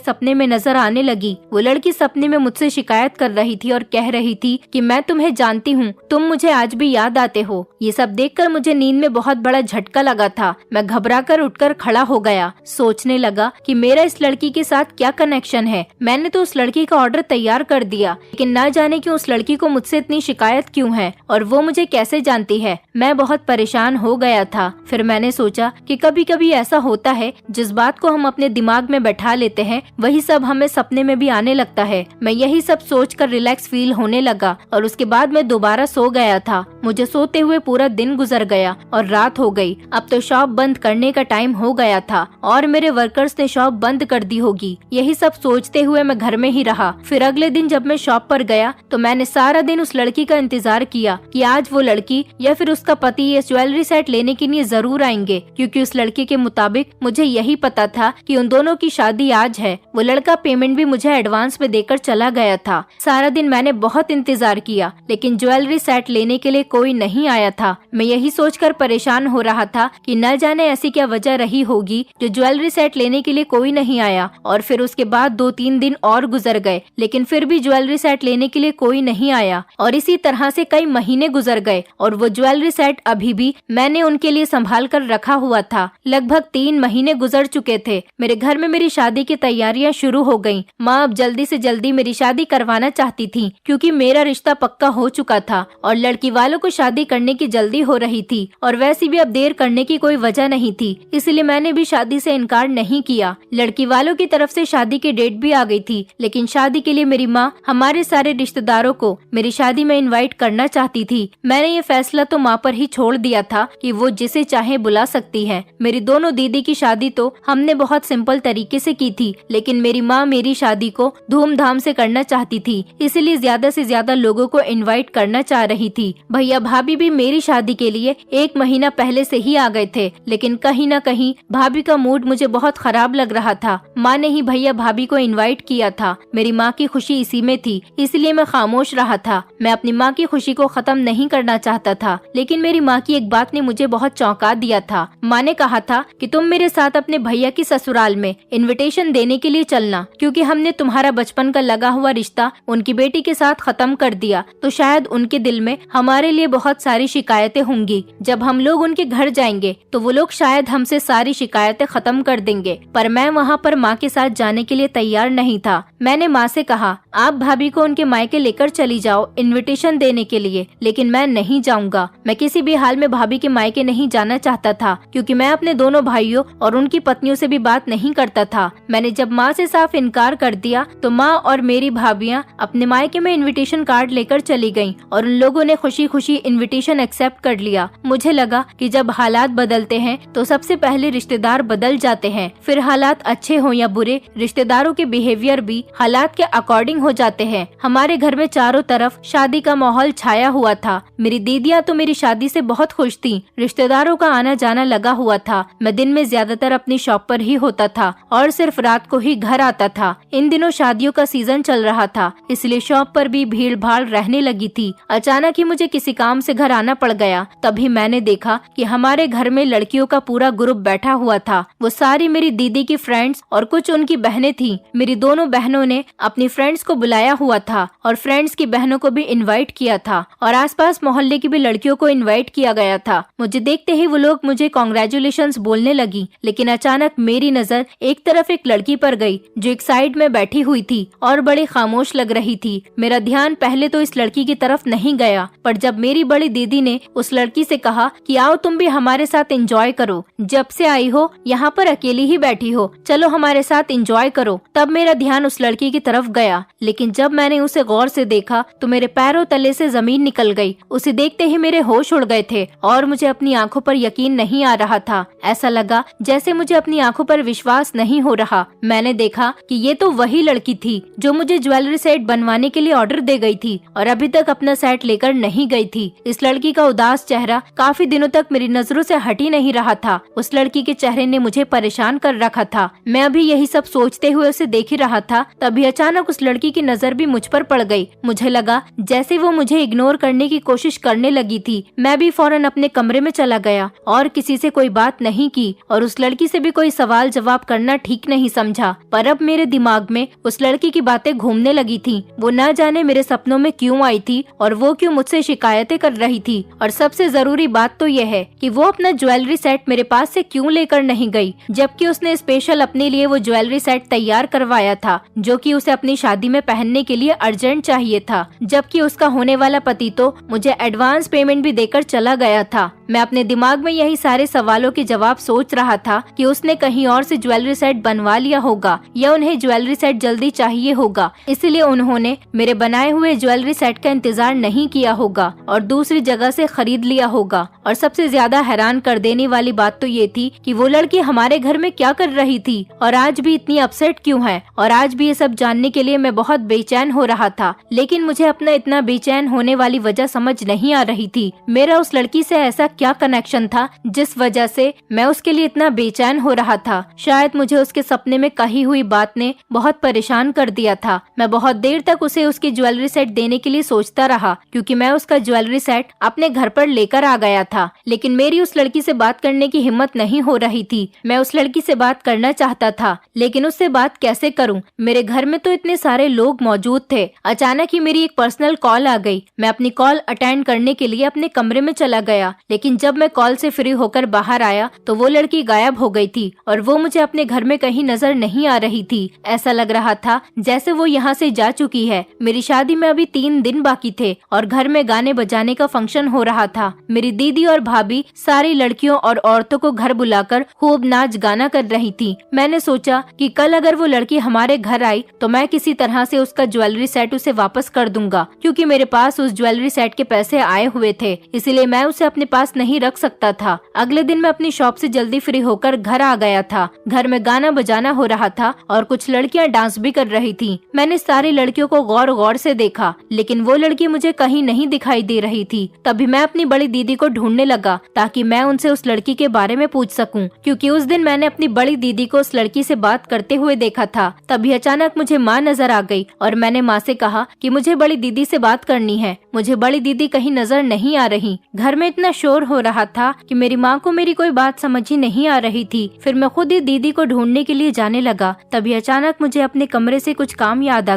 सपने में नजर आने लगी। वो लड़की सपने में मुझसे शिकायत कर रही थी और कह रही थी कि मैं तुम्हें जानती हूँ, तुम मुझे आज भी याद आते हो। ये सब देखकर मुझे नींद में बहुत बड़ा झटका लगा था। मैं घबराकर उठकर खड़ा हो गया, सोचने लगा कि मेरा इस लड़की के साथ क्या कनेक्शन है। मैंने तो उस लड़की का ऑर्डर तैयार कर दिया, लेकिन न जाने क्यों उस लड़की को मुझसे इतनी शिकायत क्यों है और वो मुझे कैसे जानती है। मैं बहुत परेशान हो गया था। फिर मैंने सोचा कि कभी कभी ऐसा होता है, जिस बात को हम अपने दिमाग में बैठा लेते हैं वही सब हमें सपने में भी आने लगता है। मैं यही सब सोचकर रिलैक्स फील होने लगा और उसके बाद मैं दोबारा सो गया था। मुझे सोते हुए पूरा दिन गुजर गया और रात हो गई। अब तो शॉप बंद करने का टाइम हो गया था और मेरे वर्कर्स ने शॉप बंद कर दी होगी। यही सब सोचते हुए मैं घर में ही रहा। फिर अगले दिन जब मैं शॉप पर गया तो मैंने सारा दिन उस लड़की का इंतजार किया कि आज वो लड़की या फिर उसका पति ये ज्वेलरी सेट लेने के लिए जरूर आएंगे, क्योंकि उस लड़की के मुताबिक मुझे यही पता था कि उन दोनों की शादी आज है। वो लड़का पेमेंट भी मुझे एडवांस में देकर चला गया था। सारा दिन मैंने बहुत इंतजार किया, लेकिन ज्वेलरी सेट लेने के लिए कोई नहीं आया था। मैं यही सोचकर परेशान हो रहा था कि न जाने ऐसी क्या वजह रही होगी जो ज्वेलरी सेट लेने के लिए कोई नहीं आया। और फिर उसके बाद 2-3 दिन और गुजर गए, लेकिन फिर भी ज्वेलरी सेट लेने के लिए कोई नहीं आया। और इसी तरह से कई महीने गुजर गए और वो ज्वेलरी सेट अभी भी मैंने उनके लिए संभाल कर रखा हुआ था। लगभग 3 महीने गुजर चुके थे। मेरे घर में मेरी शादी की तैयारियां शुरू हो गईं। माँ अब जल्दी से जल्दी मेरी शादी करवाना चाहती थी, क्योंकि मेरा रिश्ता पक्का हो चुका था और लड़की वालों को शादी करने की जल्दी हो रही थी और वैसे भी अब देर करने की कोई वजह नहीं थी, इसलिए मैंने भी शादी से इनकार नहीं किया। लड़की वालों की तरफ से शादी की डेट भी आ गई थी, लेकिन शादी के लिए मेरी माँ हमारे सारे रिश्तेदारों को मेरी शादी में इनवाइट करना चाहती थी। मैंने ये फैसला तो माँ पर ही छोड़ दिया था कि वो जिसे चाहे बुला सकती है। मेरी दोनों दीदी की शादी तो हमने बहुत सिंपल तरीके से की थी, लेकिन मेरी माँ मेरी शादी को धूमधाम से करना चाहती थी, इसलिए ज्यादा से ज्यादा लोगों को इनवाइट करना चाह रही थी। भैया भाभी भी मेरी शादी के लिए 1 महीना पहले से ही आ गए थे, लेकिन कहीं न कहीं भाभी का मूड मुझे बहुत खराब लग रहा था। माँ ने ही भैया भाभी को इनवाइट किया था। मेरी माँ की खुशी इसी में थी, इसलिए मैं खामोश रहा था। मैं अपनी माँ की खुशी को खत्म नहीं करना चाहता था, लेकिन मेरी माँ की एक बात ने मुझे बहुत चौंका दिया था। माँ ने कहा था कि तुम मेरे साथ अपने भैया की ससुराल में इनविटेशन देने के लिए चलना, क्योंकि हमने तुम्हारा बचपन का लगा हुआ रिश्ता उनकी बेटी के साथ खत्म कर दिया, तो शायद उनके दिल में हमारे लिए बहुत सारी शिकायतें होंगी। जब हम लोग उनके घर जाएंगे तो वो लोग शायद हमसे सारी शिकायतें खत्म कर देंगे। पर मैं वहाँ पर माँ के साथ जाने के लिए तैयार नहीं था। मैंने माँ से कहा, आप भाभी को उनके मायके लेकर चली जाओ इनविटेशन देने के लिए, लेकिन मैं नहीं जाऊंगा। मैं किसी भी हाल में भाभी के मायके नहीं जाना चाहता था, क्योंकि मैं अपने दोनों भाइयों और उनकी पत्नियों से भी बात नहीं करता था। मैंने जब माँ से साफ इनकार कर दिया तो माँ और मेरी भाभियाँ अपने मायके में इनविटेशन कार्ड लेकर चली गयी और उन लोगों ने खुशी खुशी इनविटेशन एक्सेप्ट कर लिया। मुझे लगा कि जब हालात बदलते हैं तो सबसे पहले रिश्तेदार बदल जाते हैं, फिर हालात अच्छे हो या बुरे, रिश्तेदारों के बिहेवियर भी हालात के अकॉर्डिंग हो जाते हैं। हमारे घर में चारों तरफ शादी का माहौल छाया हुआ था। मेरी दीदियाँ तो मेरी शादी से बहुत खुश थीं। रिश्तेदारों का आना जाना लगा हुआ था। मैं दिन में ज्यादातर अपनी शॉप पर ही होता था और सिर्फ रात को ही घर आता था। इन दिनों शादियों का सीजन चल रहा था, इसलिए शॉप पर भी भीड़ भाड़ रहने लगी थी। अचानक ही मुझे किसी काम से घर आना पड़ गया। तभी मैंने देखा कि हमारे घर में लड़कियों का पूरा ग्रुप बैठा हुआ था। वो सारी मेरी दीदी की फ्रेंड्स और कुछ उनकी बहनें थीं। मेरी दोनों बहनों ने अपनी फ्रेंड्स को बुलाया हुआ था और फ्रेंड्स की बहनों को भी इनवाइट किया था और आसपास मोहल्ले की भी लड़कियों को इनवाइट किया गया था। मुझे देखते ही वो लोग मुझे कॉन्ग्रेचुलेशंस बोलने लगी, लेकिन अचानक मेरी नजर एक तरफ एक लड़की पर गई जो एक साइड में बैठी हुई थी और बड़ी खामोश लग रही थी। मेरा ध्यान पहले तो इस लड़की की तरफ नहीं गया, पर जब मेरी बड़ी दीदी ने उस लड़की से कहा कि आओ तुम भी हमारे साथ एंजॉय करो, जब से आई हो यहाँ पर अकेली ही बैठी हो, चलो हमारे साथ एंजॉय करो, तब मेरा ध्यान उस लड़की की तरफ गया। लेकिन जब मैंने उसे गौर से देखा तो मेरे पैरों तले से जमीन निकल गई। उसे देखते ही मेरे होश उड़ गए थे और मुझे अपनी आंखों पर यकीन नहीं आ रहा था। ऐसा लगा जैसे मुझे अपनी आंखों पर विश्वास नहीं हो रहा। मैंने देखा कि ये तो वही लड़की थी जो मुझे ज्वेलरी सेट बनवाने के लिए ऑर्डर दे गई थी और अभी तक अपना सेट लेकर नहीं गई थी। इस लड़की का उदास चेहरा काफी दिनों तक मेरी नजरों से हट ही नहीं रहा था। उस लड़की के चेहरे ने मुझे परेशान कर रखा था। मैं अभी यही सब सोचते हुए उसे देख ही रहा था, तभी अचानक उस लड़की की नजर भी मुझ पर पड़ गई। मुझे लगा जैसे वो मुझे इग्नोर करने की कोशिश करने लगी थी। मैं भी फौरन अपने कमरे में चला गया और किसी से कोई बात नहीं की और उस लड़की से भी कोई सवाल जवाब करना ठीक नहीं समझा। पर अब मेरे दिमाग में उस लड़की की बातें घूमने लगी थी। वो न जाने मेरे सपनों में क्यों आई थी और वो क्यों मुझसे शिकायतें कर रही थी। और सबसे जरूरी बात तो यह है कि वो अपना ज्वेलरी सेट मेरे पास से क्यों लेकर नहीं गई, जबकि उसने स्पेशल अपने लिए वो ज्वेलरी सेट तैयार करवाया था जो कि उसे अपनी शादी में पहनने के लिए अर्जेंट चाहिए था। जबकि उसका होने वाला पति तो मुझे एडवांस पेमेंट भी देकर चला गया था। मैं अपने दिमाग में यही सारे सवालों के जवाब सोच रहा था कि उसने कहीं और से ज्वेलरी सेट बनवा लिया होगा या उन्हें ज्वेलरी सेट जल्दी चाहिए होगा, इसलिए उन्होंने मेरे बनाए हुए ज्वेलरी सेट का इंतजार नहीं किया होगा और दूसरी जगह से खरीद लिया होगा। और सबसे ज्यादा हैरान कर देने वाली बात तो ये थी कि वो लड़की हमारे घर में क्या कर रही थी और आज भी इतनी अपसेट क्यों है। और आज भी ये सब जानने के लिए मैं बहुत बेचैन हो रहा था, लेकिन मुझे अपना इतना बेचैन होने वाली वजह समझ नहीं आ रही थी। मेरा उस लड़की से ऐसा क्या कनेक्शन था जिस वजह से मैं उसके लिए इतना बेचैन हो रहा था। शायद मुझे उसके सपने में कही हुई बात ने बहुत परेशान कर दिया था। मैं बहुत देर तक उसे उसकी ज्वेलरी सेट देने के लिए सोचता रहा क्योंकि मैं उसका ज्वेलरी सेट अपने घर पर लेकर आ गया था, लेकिन मेरी उस लड़की से बात करने की हिम्मत नहीं हो रही थी। मैं उस लड़की से बात करना चाहता था, लेकिन उससे बात कैसे करूं? मेरे घर में तो इतने सारे लोग मौजूद थे। अचानक ही मेरी एक पर्सनल कॉल आ गई। मैं अपनी कॉल अटेंड करने के लिए अपने कमरे में चला गया, लेकिन जब मैं कॉल से फ्री होकर बाहर आया तो वो लड़की गायब हो गई थी और वो मुझे अपने घर में कहीं नजर नहीं आ रही थी। ऐसा लग रहा था जैसे वो यहाँ से जा चुकी है। मेरी शादी में अभी 3 दिन बाकी थे और घर में गाने बजाने का फंक्शन हो रहा था। मेरी दीदी और भाभी सारी लड़कियों और औरतों को घर बुलाकर खूब नाच गाना कर रही थी। मैंने सोचा कि कल अगर वो लड़की हमारे घर आई तो मैं किसी तरह से उसका ज्वेलरी सेट उसे वापस कर दूंगा, क्योंकि मेरे पास उस ज्वेलरी सेट के पैसे आए हुए थे, इसलिए मैं उसे अपने पास नहीं रख सकता था। अगले दिन मैं अपनी शॉप से जल्दी फ्री होकर घर आ गया था। घर में गाना बजाना हो रहा था और कुछ लड़कियां डांस भी कर रही थी। मैंने सारी लड़कियों को गौर गौर से देखा, लेकिन वो लड़की मुझे कहीं नहीं दिखाई दे रही थी। तभी मैं अपनी बड़ी दीदी को ढूंढने लगा ताकि मैं उनसे उस लड़की के बारे में पूछ सकूं, क्योंकि उस दिन मैंने अपनी बड़ी दीदी को उस लड़की से बात करते हुए देखा था। तभी अचानक मुझे माँ नजर आ गई और मैंने माँ से कहा कि मुझे बड़ी दीदी से बात करनी है। मुझे बड़ी दीदी कहीं नजर नहीं आ रही। घर में इतना शोर हो रहा था कि मेरी माँ को मेरी कोई बात समझ ही नहीं आ रही थी। फिर मैं खुद ही दीदी को ढूंढने के लिए जाने लगा। तभी अचानक मुझे अपने कमरे से कुछ काम याद आ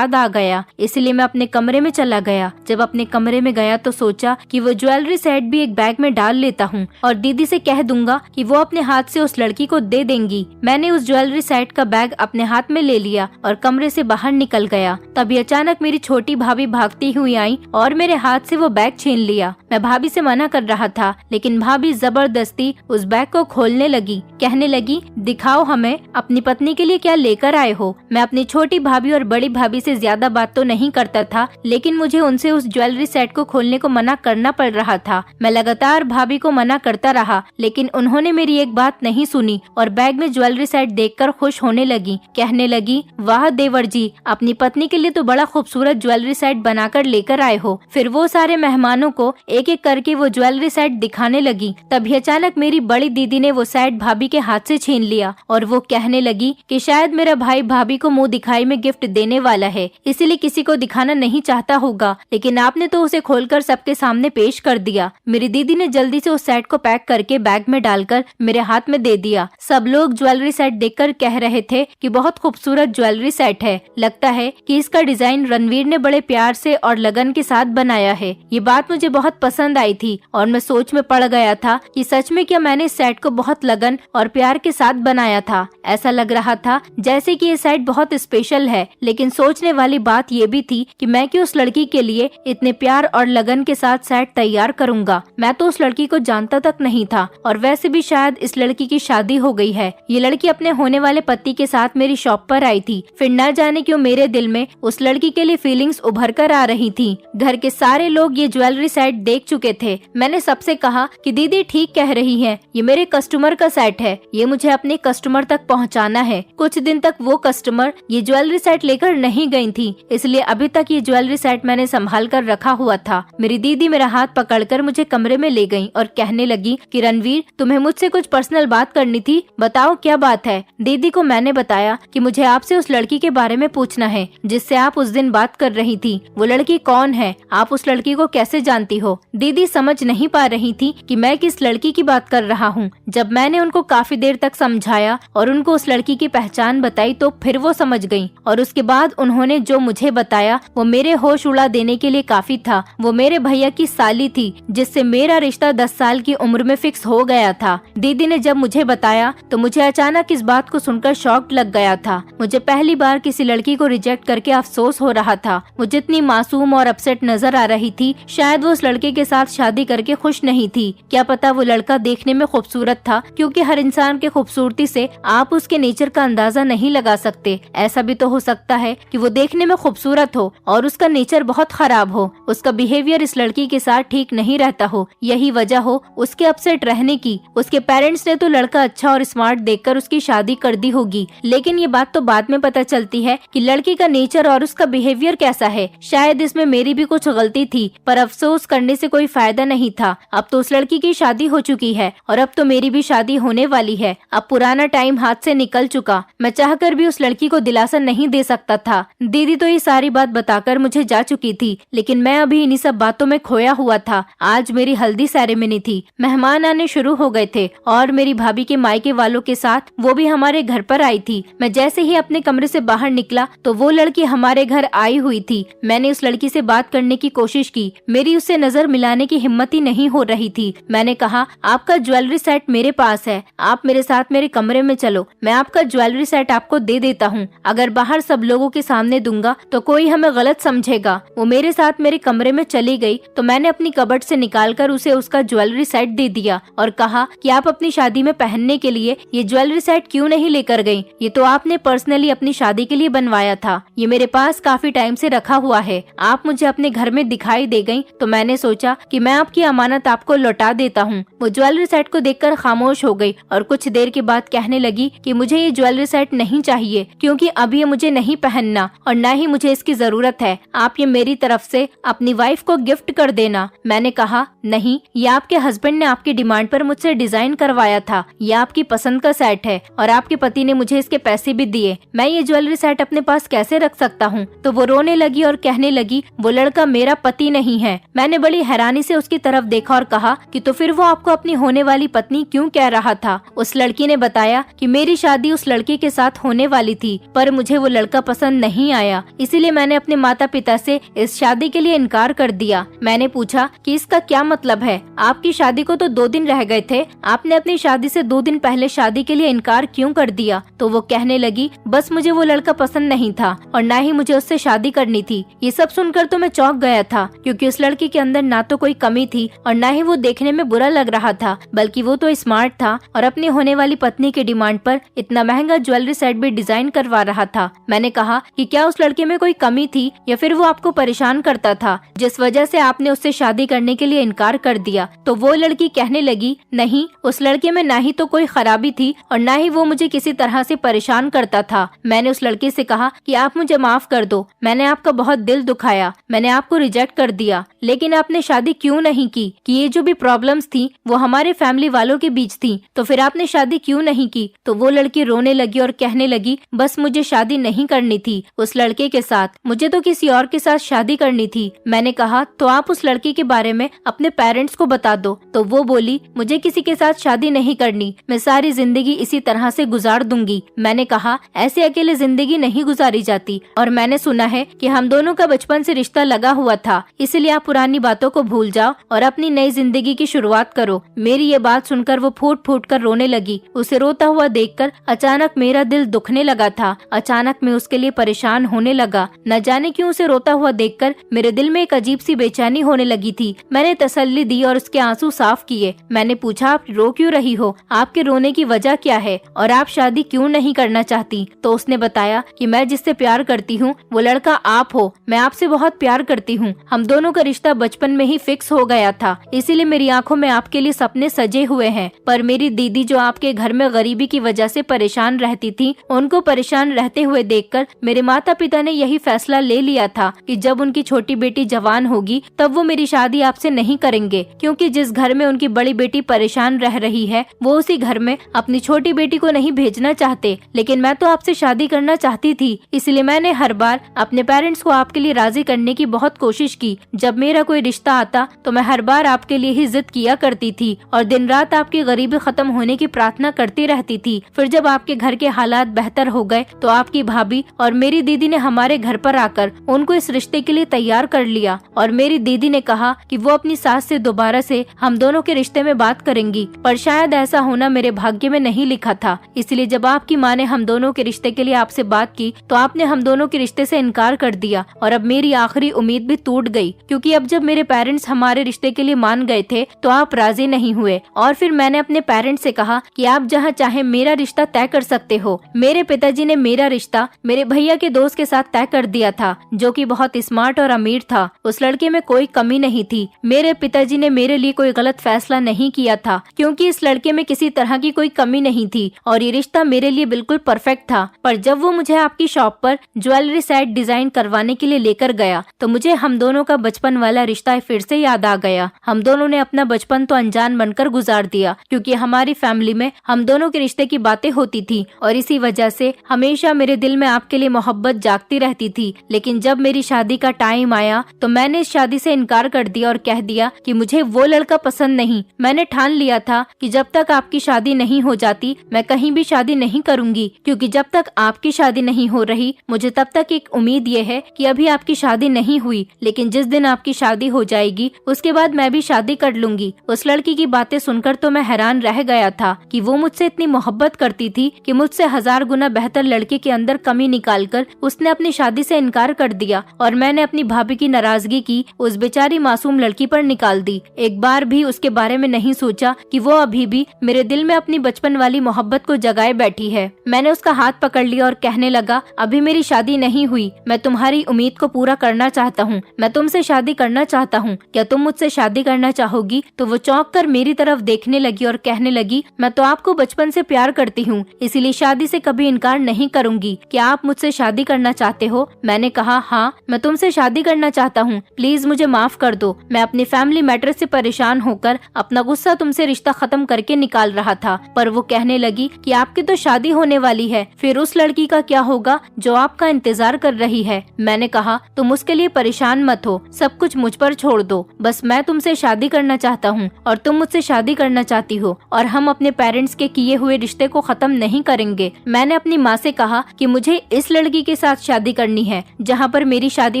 गया। इसलिए मैं अपने कमरे में चला गया। जब अपने कमरे में गया तो सोचा कि वो ज्वेलरी सेट भी एक बैग में डाल लेता हूँ और दीदी से कह दूंगा कि वो अपने हाथ से उस लड़की को दे देंगी। मैंने उस ज्वेलरी सेट का बैग अपने हाथ में ले लिया और कमरे से बाहर निकल गया। तभी अचानक मेरी छोटी भाभी भागती हुई आई और मेरे हाथ से वो बैग छीन लिया। मैं भाभी से मना कर रहा था, लेकिन भाभी जबरदस्ती उस बैग को खोलने लगी। कहने लगी, दिखाओ हमें अपनी पत्नी के लिए क्या लेकर आए हो। मैं अपनी छोटी भाभी और बड़ी भाभी से ज्यादा बात तो नहीं करता था, लेकिन मुझे उनसे उस ज्वेलरी सेट को खोलने को मना करना पड़ रहा था। मैं लगातार भाभी को मना करता रहा, लेकिन उन्होंने मेरी एक बात नहीं सुनी और बैग में ज्वेलरी सेट देखकर खुश होने लगी। कहने लगी, वाह देवर जी, अपनी पत्नी के लिए तो बड़ा खूबसूरत ज्वेलरी सेट बनाकर लेकर आए हो। फिर वो सारे मेहमानों को एक एक करके वो ज्वेलरी सेट दिखाने लगी। तभी अचानक मेरी बड़ी दीदी ने वो सेट भाभी के हाथ से छीन लिया और वो कहने लगी कि शायद मेरा भाई भाभी को मुंह दिखाई में गिफ्ट देने वाला है, इसीलिए किसी को दिखाना नहीं चाहता होगा, लेकिन आपने तो उसे खोलकर सबके सामने पेश कर दिया। मेरी दीदी ने जल्दी से उस सेट को पैक करके बैग में डालकर मेरे हाथ में दे दिया। सब लोग ज्वेलरी सेट देखकर कह रहे थे कि बहुत खूबसूरत ज्वेलरी सेट है। लगता है कि इसका डिजाइन रणवीर ने बड़े प्यार से और लगन के साथ बनाया है। ये बात मुझे बहुत पसंद आई थी और मैं सोच में पड़ गया था कि सच में क्या मैंने इस सेट को बहुत लगन और प्यार के साथ बनाया था। ऐसा लग रहा था जैसे कि ये सेट बहुत स्पेशल है, लेकिन सोचने वाली बात ये भी थी कि मैं क्यों उस लड़की के लिए इतने प्यार और लगन के साथ सेट तैयार करूंगा। मैं तो उस लड़की को जानता तक नहीं था और वैसे भी शायद इस लड़की की शादी हो गई है। ये लड़की अपने होने वाले पति के साथ मेरी शॉप पर आई थी। फिर न जाने क्यों मेरे दिल में उस लड़की के लिए फीलिंग्स उभर कर आ रही थी। घर के सारे लोग ये ज्वेलरी सेट देख चुके थे। मैंने सबसे कहा कि दीदी ठीक कह रही है, ये मेरे कस्टमर का सेट है, ये मुझे अपने कस्टमर तक पहुंचाना है। कुछ दिन तक वो कस्टमर ये ज्वेलरी सेट लेकर नहीं गई थी, इसलिए अभी तक ये ज्वेलरी सेट मैंने संभाल कर रखा हुआ था। मेरी दीदी मेरा हाथ पकड़कर मुझे कमरे में ले गई और कहने लगी कि रणवीर, तुम्हें मुझसे कुछ पर्सनल बात करनी थी, बताओ क्या बात है। दीदी को मैंने बताया कि मुझे आपसे उस लड़की के बारे में पूछना है जिससे आप उस दिन बात कर रही थी। वो लड़की कौन है? आप उस लड़की को कैसे जानती हो? दीदी समझ नहीं पा रही थी कि मैं किस लड़की की बात कर रहा हूँ। जब मैंने उनको काफी देर तक समझाया और उनको उस लड़की की पहचान बताई तो फिर वो समझ गयी, और उसके बाद उन्होंने जो मुझे बताया वो मेरे होश उड़ा देने के लिए काफी था। वो मेरे भैया की साली थी जिससे मेरा रिश्ता 10 साल की उम्र में फिक्स हो गया था। दीदी ने जब मुझे बताया तो मुझे अचानक इस बात को सुनकर शॉक लग गया था। मुझे पहली बार किसी लड़की को रिजेक्ट करके अफसोस हो रहा था। वो जितनी मासूम और अपसेट नजर आ रही थी, शायद वो उस लड़के के साथ शादी करके खुश नहीं थी। क्या पता वो लड़का देखने में खूबसूरत था, क्योंकि हर इंसान की खूबसूरती से आप उसके नेचर का अंदाजा नहीं लगा सकते। ऐसा भी तो हो सकता है कि वो देखने में खूबसूरत हो और उसका नेचर बहुत खराब हो, उसका बिहेवियर इस लड़की के साथ ठीक नहीं रहता हो। यही वजह हो उसके अपसेट रहने की। उसके पेरेंट्स ने तो लड़का अच्छा और स्मार्ट देखकर उसकी शादी कर दी होगी, लेकिन ये बात तो बाद में पता चलती है कि लड़की का नेचर और उसका बिहेवियर कैसा है। शायद इसमें मेरी भी कुछ गलती थी, पर अफसोस करने से कोई फायदा नहीं था। अब तो उस लड़की की शादी हो चुकी है और अब तो मेरी भी शादी होने वाली है। अब पुराना टाइम हाथ से निकल चुका। मैं चाहकर भी उस लड़की को दिलासा नहीं दे सकता था। दीदी तो ये सारी बात बताकर मुझे जा चुकी थी, लेकिन मैं अभी इन्हीं सब बातों में खोया हुआ था। आज मेरी हल्दी सेरेमनी थी। मेहमान आने शुरू हो गए थे और मेरी भाभी के मायके वालों के साथ वो भी हमारे घर पर आई थी। मैं जैसे ही अपने कमरे से बाहर निकला तो वो लड़की हमारे घर आई हुई थी। मैंने उस लड़की से बात करने की कोशिश की, मेरी उससे नजर मिलाने की हिम्मत ही नहीं हो रही थी। मैंने कहा, आपका ज्वेलरी सेट मेरे पास है, आप मेरे साथ मेरे कमरे में चलो, मैं आपका ज्वेलरी सेट आपको दे देता हूँ। अगर बाहर सब लोगों के सामने दूंगा तो कोई हमें गलत समझेगा। वो मेरे साथ मेरे कमरे में चली गई तो मैंने अपनी कबर्ड से निकालकर उसे उसका ज्वेलरी सेट दे दिया और कहा कि आप अपनी शादी में पहनने के लिए ये ज्वेलरी सेट क्यों नहीं लेकर गयी? ये तो आपने पर्सनली अपनी शादी के लिए बनवाया था। ये मेरे पास काफी टाइम से रखा हुआ है। आप मुझे अपने घर में दिखाई दे गयी तो मैंने सोचा कि मैं आपकी अमानत आपको लौटा देता हूँ। वो ज्वेलरी सेट को देखकर खामोश हो गई और कुछ देर के बाद कहने लगी कि मुझे ये ज्वेलरी सेट नहीं चाहिए, क्योंकि अब ये मुझे नहीं पहनना और न ही मुझे इसकी जरूरत है। आप ये मेरी तरफ से अपनी वाइफ को गिफ्ट कर देना। मैंने कहा, नहीं, ये आपके हस्बैंड ने आपकी डिमांड पर मुझसे डिजाइन करवाया था। ये आपकी पसंद का सेट है और आपके पति ने मुझे इसके पैसे भी दिए। मैं ये ज्वेलरी सेट अपने पास कैसे रख सकता हूँ? तो वो रोने लगी और कहने लगी, वो लड़का मेरा पति नहीं है। मैंने बड़ी हैरानी से उसकी तरफ देखा और कहा कि तो फिर वो आपको अपनी होने वाली पत्नी क्यों कह रहा था? उस लड़की ने बताया कि मेरी शादी उस लड़के के साथ होने वाली थी, पर मुझे वो लड़का पसंद नहीं आया, इसीलिए मैंने अपने माता पिता से इस शादी के लिए इनकार कर दिया। मैंने पूछा कि इसका क्या मतलब है? आपकी शादी को तो 2 दिन रह गए थे, आपने अपनी शादी से 2 दिन पहले शादी के लिए इनकार क्यों कर दिया? तो वो कहने लगी, बस मुझे वो लड़का पसंद नहीं था और न ही मुझे उससे शादी करनी थी। ये सब सुनकर तो मैं चौंक गया था, क्योंकि उस लड़की के अंदर ना तो कोई कमी थी और न ही वो देखने में बुरा लग रहा था, बल्कि वो तो स्मार्ट था और अपनी होने वाली पत्नी की डिमांड पर इतना महंगा ज्वेलरी सेट भी डिजाइन करवा रहा था। मैंने कहा कि क्या उस लड़के में कोई कमी थी या फिर वो आपको परेशान करता था, जिस वजह से आपने उससे शादी करने के लिए इनकार कर दिया? तो वो लड़की कहने लगी, नहीं, उस लड़के में ना ही तो कोई खराबी थी और ना ही वो मुझे किसी तरह से परेशान करता था। मैंने उस लड़के से कहा कि आप मुझे माफ कर दो, मैंने आपका बहुत दिल दुखाया, मैंने आपको रिजेक्ट कर दिया, लेकिन आपने शादी क्यों नहीं की? कि ये जो भी प्रॉब्लम्स थी वो हमारे फैमिली वालों के बीच थी, तो फिर आपने शादी क्यों नहीं की? तो वो लड़की रोने लगी और कहने लगी, बस मुझे शादी नहीं करनी थी उस लड़के के साथ, मुझे तो किसी और के साथ शादी करनी थी। मैंने कहा, तो आप उस लड़के के बारे में अपने पेरेंट्स को बता दो। तो वो बोली, मुझे किसी के साथ शादी नहीं करनी, मैं सारी जिंदगी इसी तरह से गुजार दूंगी। मैंने कहा, ऐसे अकेले जिंदगी नहीं गुजारी जाती और मैंने सुना है कि हम दोनों का बचपन से रिश्ता लगा हुआ था, इसलिए आप पुरानी बातों को भूल जाओ और अपनी नई जिंदगी की शुरुआत करो। मेरी ये बात सुनकर वो फूट फूट कर रोने लगी। उसे रोता हुआ देखकर अचानक मेरा दिल दुखने लगा था। अचानक मैं उसके लिए परेशान होने लगा। न जाने क्यों उसे रोता हुआ देखकर मेरे दिल में एक अजीब सी बेचैनी होने लगी थी। मैंने तसल्ली दी और उसके आंसू साफ किए। मैंने पूछा, आप रो क्यों रही हो? आपके रोने की वजह क्या है और आप शादी क्यों नहीं करना चाहती? तो उसने बताया कि मैं जिससे प्यार करती हूँ वो लड़का आप हो, मैं आपसे बहुत प्यार करती हूँ। हम दोनों का रिश्ता बचपन में ही फिक्स हो गया था, इसीलिए मेरी आंखों में आपके लिए सपने सजे हुए हैं। पर मेरी दीदी जो आपके घर में गरीबी की वजह से परेशान रहती थी, उनको परेशान रहते हुए देखकर मेरे माता पिता ने यही फैसला ले लिया था कि जब उनकी छोटी बेटी जवान होगी तब वो मेरी शादी आपसे नहीं करेंगे, क्योंकि जिस घर में उनकी बड़ी बेटी परेशान रह रही है वो उसी घर में अपनी छोटी बेटी को नहीं भेजना चाहते। लेकिन मैं तो आपसे शादी करना चाहती थी, इसलिए मैंने हर बार अपने पेरेंट्स को आपके लिए राजी करने की बहुत कोशिश की। जब मेरा कोई रिश्ता आता तो मैं हर बार आपके लिए ही जिद किया करती थी और दिन रात आपकी गरीबी खत्म होने की प्रार्थना करती रहती थी। फिर जब आपके घर के हालात बेहतर हो गए तो आपकी भाभी और मेरी दीदी ने हमारे घर पर आकर उनको इस रिश्ते के लिए तैयार कर लिया और मेरी दीदी ने कहा कि वो अपनी सास से दोबारा से हम दोनों के रिश्ते में बात करेंगी, पर शायद ऐसा होना मेरे भाग्य में नहीं लिखा था। इसलिए जब आपकी माँ ने हम दोनों के रिश्ते के लिए आपसे बात की तो आपने हम दोनों के रिश्ते से इनकार कर दिया और अब मेरी आखिरी उम्मीद भी टूट गई, क्योंकि अब जब मेरे पेरेंट्स हमारे रिश्ते के लिए मान गए थे तो आप राजी नहीं हुए। और फिर मैंने अपने पेरेंट्स से कहा कि आप जहाँ चाहे मेरा रिश्ता तय कर सकते हो। मेरे पिताजी ने मेरा रिश्ता मेरे भैया के दोस्त के साथ तय कर दिया था, जो कि बहुत स्मार्ट और अमीर था। उस लड़के में कोई कमी नहीं थी। मेरे पिताजी ने मेरे लिए कोई गलत फैसला नहीं किया था, क्योंकि इस लड़के में किसी तरह की कोई कमी नहीं थी और ये रिश्ता मेरे लिए बिल्कुल परफेक्ट था। पर जब वो मुझे आपकी शॉप पर ज्वेलरी सेट डिजाइन करवाने के लिए लेकर गया तो मुझे हम दोनों का बचपन वाला रिश्ता फिर से याद आ गया। हम दोनों ने अपना बचपन तो अनजान बनकर गुजार दिया, क्योंकि हमारी फैमिली में हम दोनों के रिश्ते की बातें होती थी और इसी वजह से हमेशा मेरे दिल में आपके लिए मोहब्बत जागती रहती थी। लेकिन जब मेरी शादी का टाइम आया तो मैंने इस शादी से इनकार कर दिया और कह दिया कि मुझे वो लड़का पसंद नहीं। मैंने ठान लिया था कि जब तक आपकी शादी नहीं हो जाती मैं कहीं भी शादी नहीं करूंगी, क्योंकि जब तक आपकी शादी नहीं हो रही मुझे तब तक एक उम्मीद ये है कि अभी आपकी शादी नहीं हुई, लेकिन जिस दिन आपकी शादी हो जाएगी उसके बाद मैं भी शादी कर लूंगी। उस लड़की की बातें सुनकर तो मैं हैरान रह गया था कि वो मुझसे इतनी मोहब्बत करती थी कि मुझसे 1000 गुना बेहतर लड़के के अंदर कमी निकालकर उसने अपनी शादी से इनकार कर दिया और मैंने अपनी भाभी की नाराजगी की उस बेचारी मासूम लड़की पर निकाल दी। एक बार भी उसके बारे में नहीं सोचा कि वो अभी भी मेरे दिल में अपनी बचपन वाली मोहब्बत को जगाए बैठी है। मैंने उसका हाथ पकड़ लिया और कहने लगा, अभी मेरी शादी नहीं हुई, मैं तुम्हारी उम्मीद को पूरा करना चाहता हूँ, मैं तुमसे शादी करना चाहता हूँ, क्या तुम मुझसे शादी करना चाहोगी? तो वो चौंक कर मेरी तरफ देखने लगी और कहने लगी, मैं तो आपको बचपन से प्यार करती हूँ, इसीलिए शादी से कभी इनकार नहीं करूंगी। क्या आप मुझसे शादी करना चाहते हो? मैंने कहा, हाँ मैं तुमसे शादी करना चाहता हूँ, प्लीज मुझे माफ कर दो। मैं अपनी फैमिली मैटर से परेशान होकर अपना गुस्सा तुमसे रिश्ता खत्म करके निकाल रहा था। पर वो कहने लगी कि आपकी तो शादी होने वाली है, फिर उस लड़की का क्या होगा जो आपका इंतजार कर रही है? मैंने कहा, तुम उसके लिए परेशान मत हो, सब कुछ मुझ पर छोड़ दो, बस मैं तुमसे शादी करना चाहता हूँ और तुम मुझसे शादी करना चाहती हो और हम अपने पेरेंट्स के किए हुए रिश्ते को खत्म नहीं करेंगे। मैंने अपनी माँ से कहा कि मुझे इस लड़की के साथ शादी करनी है, जहाँ पर मेरी शादी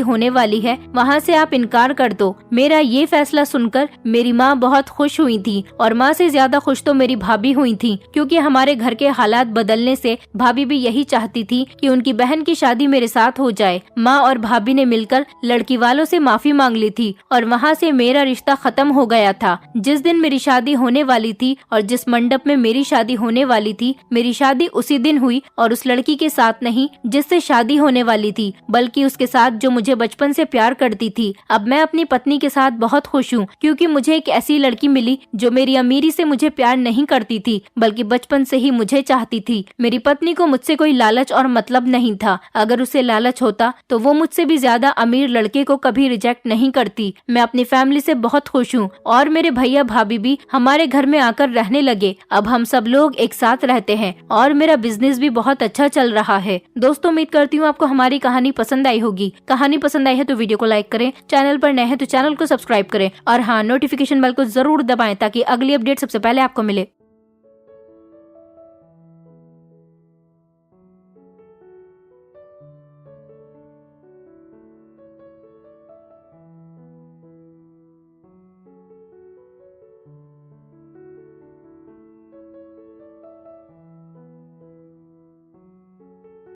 होने वाली है वहाँ से आप इनकार कर दो। मेरा ये फैसला सुनकर मेरी माँ बहुत खुश हुई थी और माँ से ज्यादा खुश तो मेरी भाभी हुई थी, क्योंकि हमारे घर के हालात बदलने से भाभी भी यही चाहती थी कि उनकी बहन की शादी मेरे साथ हो जाए। माँ और भाभी ने मिलकर लड़की वालों से माफी मांग ली थी और वहाँ से मेरा रिश्ता खत्म हो गया था। जिस दिन मेरी शादी होने वाली थी और जिस मंडप में मेरी शादी होने वाली थी, मेरी शादी उसी दिन हुई और उस लड़की के साथ नहीं जिससे शादी होने वाली थी, बल्कि उसके साथ जो मुझे बचपन से प्यार करती थी। अब मैं अपनी पत्नी के साथ बहुत खुश हूँ, क्योंकि मुझे एक ऐसी लड़की मिली जो मेरी अमीरी से मुझे प्यार नहीं करती थी, बल्कि बचपन से ही मुझे चाहती थी। मेरी पत्नी को मुझसे कोई लालच और मतलब नहीं था। अगर उसे लालच होता तो वो मुझसे भी ज्यादा अमीर लड़के को कभी रिजेक्ट नहीं करती। मैं अपनी फैमिली से बहुत खुश हूँ और मेरे भैया भाभी भी हमारे घर में आकर रहने लगे। अब हम सब लोग एक साथ रहते हैं और मेरा बिजनेस भी बहुत अच्छा चल रहा है। दोस्तों, उम्मीद करती हूँ आपको हमारी कहानी पसंद आई होगी। कहानी पसंद आई है तो वीडियो को लाइक करें, चैनल पर नए हैं तो चैनल को सब्सक्राइब करें और हाँ, नोटिफिकेशन बेल को जरूर दबाएं ताकि अगली अपडेट सबसे पहले आपको मिले।